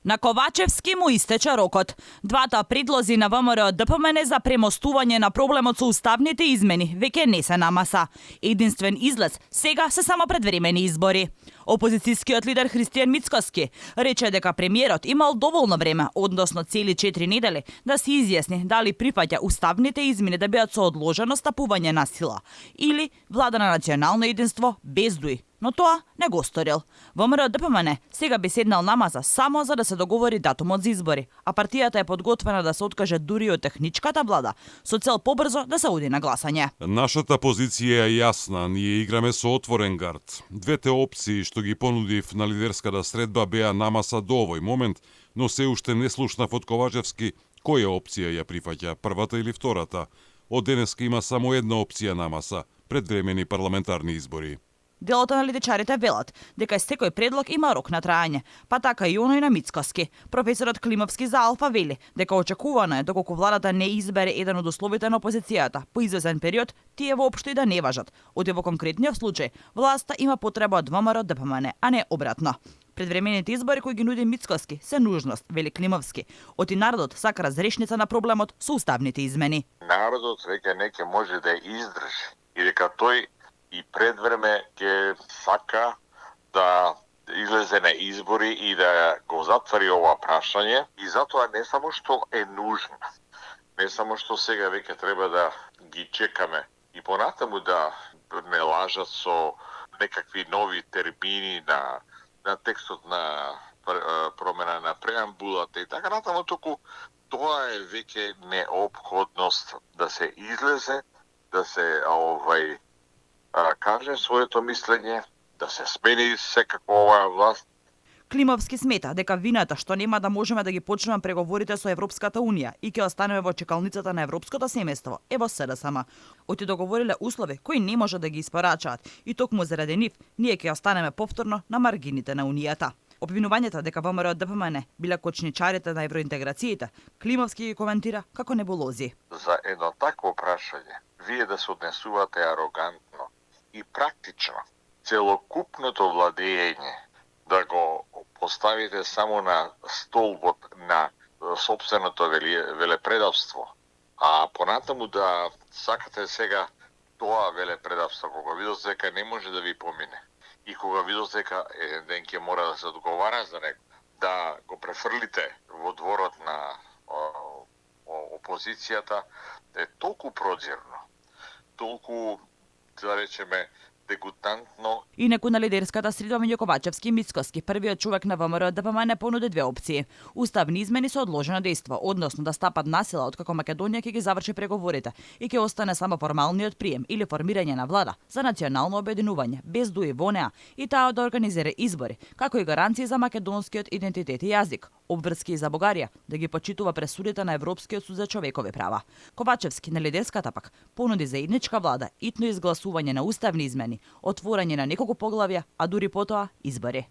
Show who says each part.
Speaker 1: На Ковачевски му истече рокот. Двата предлози на ВМРО ДПМН за премостување на проблемот со уставните измени веќе не се на маса. Единствен излез сега се само предвремени избори. Опозицијскиот лидер Христијан Мицкоски рече дека премиерот имал доволно време, односно цели 4 недели, да се изјасни дали прифаќа уставните измени да бидат со одложено стапување на сила или влада на национално единство без дуи. Но тоа не го сторил. ВМРО ДПМН сега би седнал на маса само за да се договори датумот за избори, а партијата е подготвена да се откаже дури од техничката влада, со цел побрзо да се оди на гласање.
Speaker 2: Нашата позиција е јасна, ние играме со отворен гард. Двете опции што ги понудив на лидерската средба беа на маса до овој момент, но се уште не слушнав од Ковачевски која опција ја прифаќа, првата или втората. Од денеска има само една опција на маса – предвремени парламентарни избори.
Speaker 1: Делот аналитичарите велат дека секој предлог има рок на трајање, па така и оној на Мицкоски. Професорот Климовски за Алфа вели дека очекувано е доколку владата не избере еден од условите на опозицијата по извесен период, тие воопшто и да не важат. Оти во конкретниот случај, власта има потреба од ВМРО ДПМН, а не обратно. Предвремените избори кои ги нуди Мицкоски се нужност, вели Климовски. Оти народот сака разрешница на проблемот со уставните измени.
Speaker 3: Народот веќе не ќе може да издржи и дека тој и предвреме ќе сака да излезе на избори и да го затвори ова прашање. И затоа не само што е нужно, не само што сега веќе треба да ги чекаме и понатаму да не лажат со некакви нови термини на текстот на промена на преамбулата и така натаму, туку тоа е веќе неопходност да се излезе, да се каже своето мислење, да се смени секако оваа власт.
Speaker 1: Климовски смета дека вината што нема да можеме да ги почнеме преговорите со Европската Унија и ќе останеме во чекалницата на европското семејство е во СДСМ. Оти договориле услови кои не може да ги испорачаат и токму заради нив ние ќе останеме повторно на маргините на Унијата. Обвинувањето дека ВМРО ДПМН биле кочничарите на евроинтеграциите, Климовски ги коментира како небулози.
Speaker 3: За едно такво прашање, вие да се однесувате арогантно и практично, целокупното владење да го поставите само на столбот на собственото велепредавство, а понатаму да сакате сега тоа велепредавство, кога видите дека не може да ви помине и кога видите дека еден ден ќе мора да се одговара за него, да го префрлите во дворот на опозицијата, е толку прозирно, толку, да речеме, дегутантно.
Speaker 1: Инаку на лидерската среда меѓу Ковачевски и Мицкоски, првиот човек на ВМРО ДПМН понуди две опции. Уставни измени со одложено дејство, односно да стапат насила откако Македонија ќе ги заврши преговорите и ќе остане само формалниот прием или формирање на влада за национално обединување, без дуи во неа, и таа да организира избори, како и гаранции за македонскиот идентитет и јазик, обврски и за Бугарија, да ги почитува пресудите на Европскиот суд за човекови права. Ковачевски на лидерската пак понуди заедничка влада, итно изгласување на уставни измени, отворање на неколку поглавја, а дури потоа избори.